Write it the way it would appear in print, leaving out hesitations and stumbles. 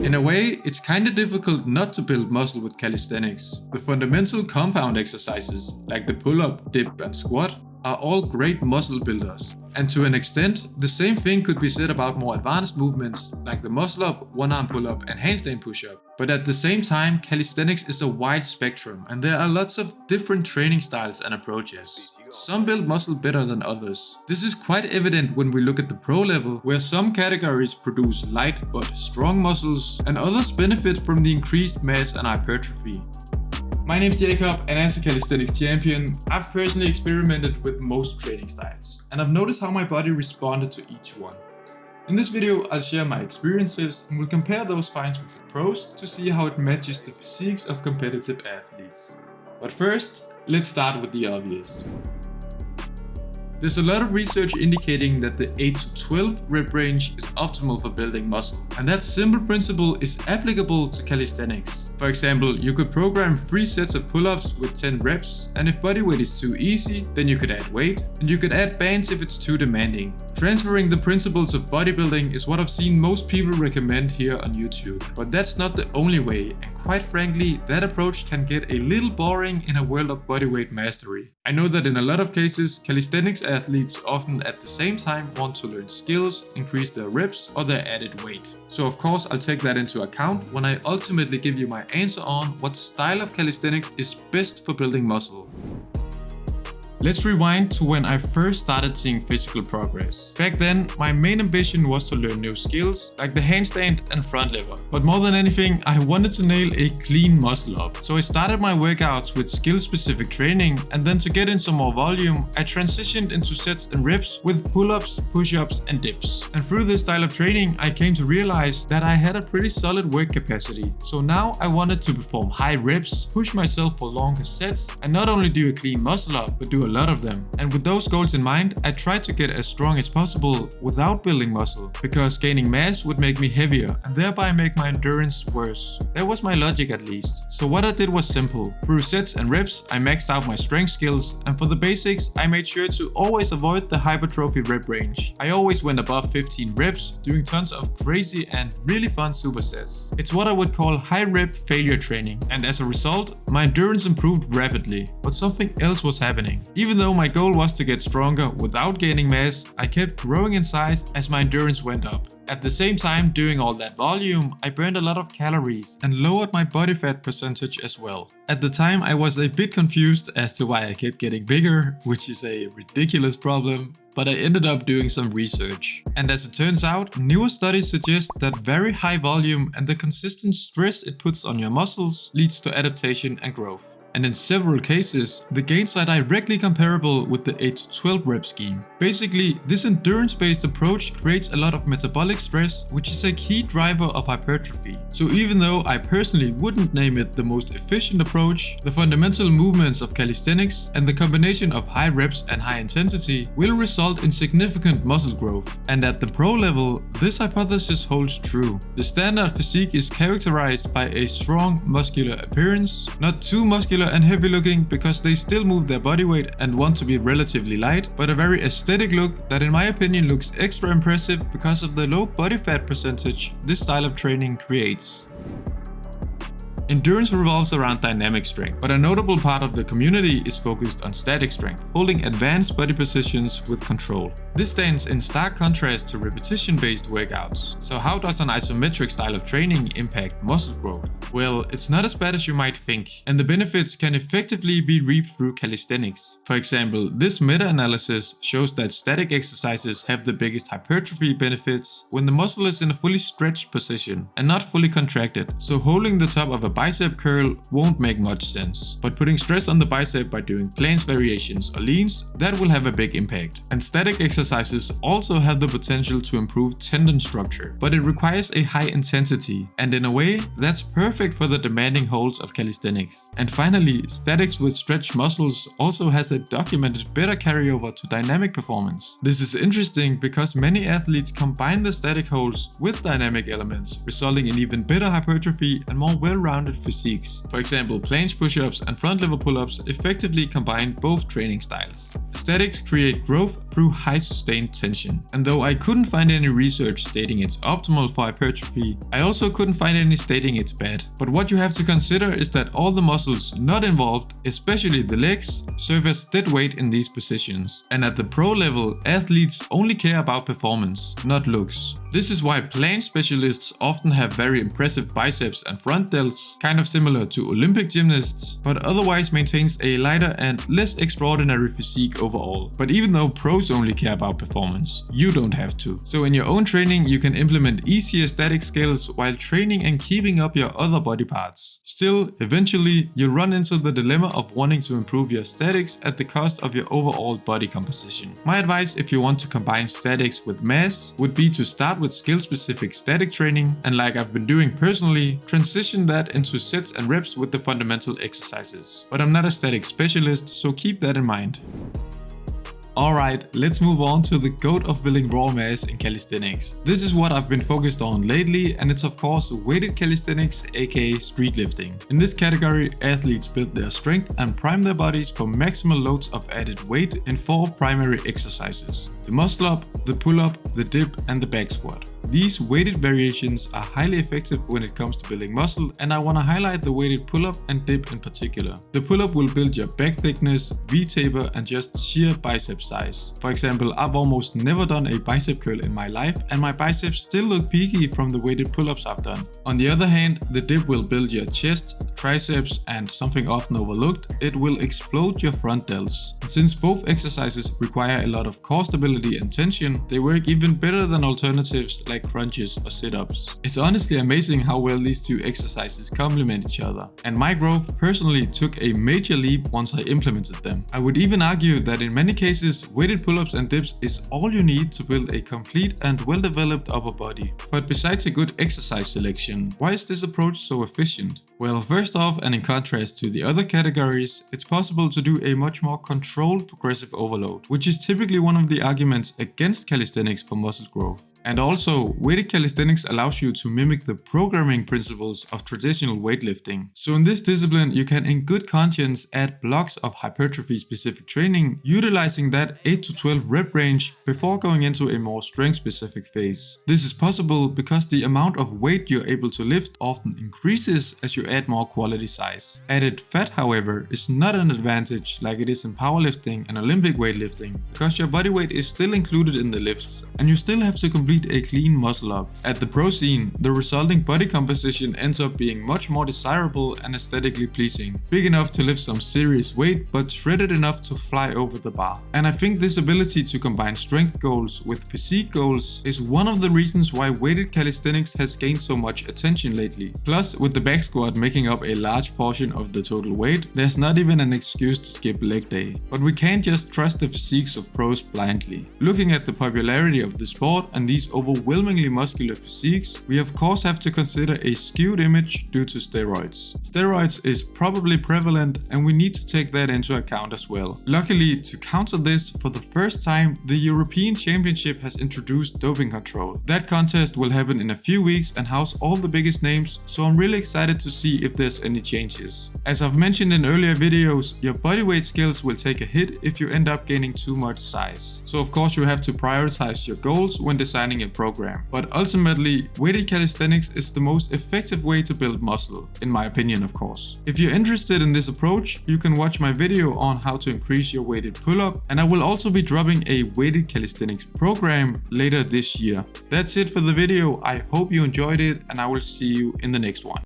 In a way, it's kinda difficult not to build muscle with calisthenics. The fundamental compound exercises, like the pull-up, dip and squat, are all great muscle builders. And to an extent, the same thing could be said about more advanced movements like the muscle up, one arm pull up and handstand push up. But at the same time, calisthenics is a wide spectrum and there are lots of different training styles and approaches. Some build muscle better than others. This is quite evident when we look at the pro level, where some categories produce light but strong muscles and others benefit from the increased mass and hypertrophy. My name is Jacob, and as a calisthenics champion, I've personally experimented with most training styles, and I've noticed how my body responded to each one. In this video, I'll share my experiences and we'll compare those finds with the pros to see how it matches the physiques of competitive athletes. But first, let's start with the obvious. There's a lot of research indicating that the 8 to 12 rep range is optimal for building muscle, and that simple principle is applicable to calisthenics. For example, you could program 3 sets of pull-ups with 10 reps, and if bodyweight is too easy, then you could add weight, and you could add bands if it's too demanding. Transferring the principles of bodybuilding is what I've seen most people recommend here on YouTube, but that's not the only way, and quite frankly, that approach can get a little boring in a world of bodyweight mastery. I know that in a lot of cases, calisthenics athletes often at the same time want to learn skills, increase their reps or their added weight. So of course I'll take that into account when I ultimately give you my answer on what style of calisthenics is best for building muscle. Let's rewind to when I first started seeing physical progress. Back then, my main ambition was to learn new skills like the handstand and front lever. But more than anything, I wanted to nail a clean muscle up. So I started my workouts with skill-specific training, and then to get in some more volume, I transitioned into sets and reps with pull-ups, push-ups and dips. And through this style of training, I came to realize that I had a pretty solid work capacity. So now I wanted to perform high reps, push myself for longer sets, and not only do a clean muscle up, but do a lot of them. And with those goals in mind, I tried to get as strong as possible without building muscle, because gaining mass would make me heavier and thereby make my endurance worse. That was my logic at least. So what I did was simple. Through sets and reps, I maxed out my strength skills, and for the basics, I made sure to always avoid the hypertrophy rep range. I always went above 15 reps, doing tons of crazy and really fun supersets. It's what I would call high rep failure training, and as a result, my endurance improved rapidly. But something else was happening. Even though my goal was to get stronger without gaining mass, I kept growing in size as my endurance went up. At the same time, doing all that volume, I burned a lot of calories and lowered my body fat percentage as well. At the time, I was a bit confused as to why I kept getting bigger, which is a ridiculous problem. But I ended up doing some research. And as it turns out, newer studies suggest that very high volume and the consistent stress it puts on your muscles leads to adaptation and growth. And in several cases, the gains are directly comparable with the 8 to 12 rep scheme. Basically, this endurance-based approach creates a lot of metabolic stress, which is a key driver of hypertrophy. So even though I personally wouldn't name it the most efficient approach, the fundamental movements of calisthenics and the combination of high reps and high intensity will result in significant muscle growth. And at the pro level, this hypothesis holds true. The standard physique is characterized by a strong muscular appearance, not too muscular and heavy looking because they still move their body weight and want to be relatively light, but a very aesthetic look that in my opinion looks extra impressive because of the low body fat percentage this style of training creates. Endurance revolves around dynamic strength, but a notable part of the community is focused on static strength, holding advanced body positions with control. This stands in stark contrast to repetition-based workouts. So how does an isometric style of training impact muscle growth? Well, it's not as bad as you might think, and the benefits can effectively be reaped through calisthenics. For example, this meta-analysis shows that static exercises have the biggest hypertrophy benefits when the muscle is in a fully stretched position and not fully contracted. So holding the top of a bicep curl won't make much sense, but putting stress on the bicep by doing planche variations or leans, that will have a big impact. And static exercises also have the potential to improve tendon structure, but it requires a high intensity, and in a way, that's perfect for the demanding holds of calisthenics. And finally, statics with stretched muscles also has a documented better carryover to dynamic performance. This is interesting because many athletes combine the static holds with dynamic elements, resulting in even better hypertrophy and more well-rounded well-rounded physiques. For example, planche push-ups and front lever pull-ups effectively combine both training styles. Aesthetics create growth through high sustained tension. And though I couldn't find any research stating it's optimal for hypertrophy, I also couldn't find any stating it's bad. But what you have to consider is that all the muscles not involved, especially the legs, serve as dead weight in these positions. And at the pro level, athletes only care about performance, not looks. This is why planche specialists often have very impressive biceps and front delts, kind of similar to Olympic gymnasts, but otherwise maintains a lighter and less extraordinary physique overall. But even though pros only care about performance, you don't have to. So in your own training, you can implement easier static skills while training and keeping up your other body parts. Still, eventually, you'll run into the dilemma of wanting to improve your statics at the cost of your overall body composition. My advice if you want to combine statics with mass would be to start with skill-specific static training, and like I've been doing personally, transition that into sets and reps with the fundamental exercises. But I'm not a static specialist, so keep that in mind. Alright, let's move on to the GOAT of building raw mass in calisthenics. This is what I've been focused on lately, and it's of course weighted calisthenics, aka streetlifting. In this category, athletes build their strength and prime their bodies for maximal loads of added weight in 4 primary exercises: the muscle up, the pull up, the dip, and the back squat. These weighted variations are highly effective when it comes to building muscle, and I want to highlight the weighted pull-up and dip in particular. The pull-up will build your back thickness, V-taper, and just sheer bicep size. For example, I've almost never done a bicep curl in my life, and my biceps still look peaky from the weighted pull-ups I've done. On the other hand, the dip will build your chest, triceps, and something often overlooked, it will explode your front delts. And since both exercises require a lot of core stability and tension, they work even better than alternatives like crunches or sit-ups. It's honestly amazing how well these two exercises complement each other, and my growth personally took a major leap once I implemented them. I would even argue that in many cases, weighted pull-ups and dips is all you need to build a complete and well-developed upper body. But besides a good exercise selection, why is this approach so efficient? Well, first off, and in contrast to the other categories, it's possible to do a much more controlled progressive overload, which is typically one of the arguments against calisthenics for muscle growth. And also, weighted calisthenics allows you to mimic the programming principles of traditional weightlifting. So in this discipline, you can in good conscience add blocks of hypertrophy specific training, utilizing that 8 to 12 rep range before going into a more strength specific phase. This is possible because the amount of weight you're able to lift often increases as you add more quality size. Added fat, however, is not an advantage like it is in powerlifting and Olympic weightlifting, because your body weight is still included in the lifts, and you still have to complete a clean muscle up. At the pro scene, the resulting body composition ends up being much more desirable and aesthetically pleasing. Big enough to lift some serious weight, but shredded enough to fly over the bar. And I think this ability to combine strength goals with physique goals is one of the reasons why weighted calisthenics has gained so much attention lately. Plus, with the back squat making up a large portion of the total weight, there's not even an excuse to skip leg day. But we can't just trust the physiques of pros blindly. Looking at the popularity of the sport and these overwhelmingly muscular physiques, we of course have to consider a skewed image due to steroids. Steroids is probably prevalent, and we need to take that into account as well. Luckily, to counter this, for the first time, the European Championship has introduced doping control. That contest will happen in a few weeks and house all the biggest names, so I'm really excited to see if there's any changes. As I've mentioned in earlier videos, your bodyweight skills will take a hit if you end up gaining too much size. So of course you have to prioritize your goals when designing a program. But ultimately, weighted calisthenics is the most effective way to build muscle, in my opinion of course. If you're interested in this approach, you can watch my video on how to increase your weighted pull-up, and I will also be dropping a weighted calisthenics program later this year. That's it for the video. I hope you enjoyed it, and I will see you in the next one.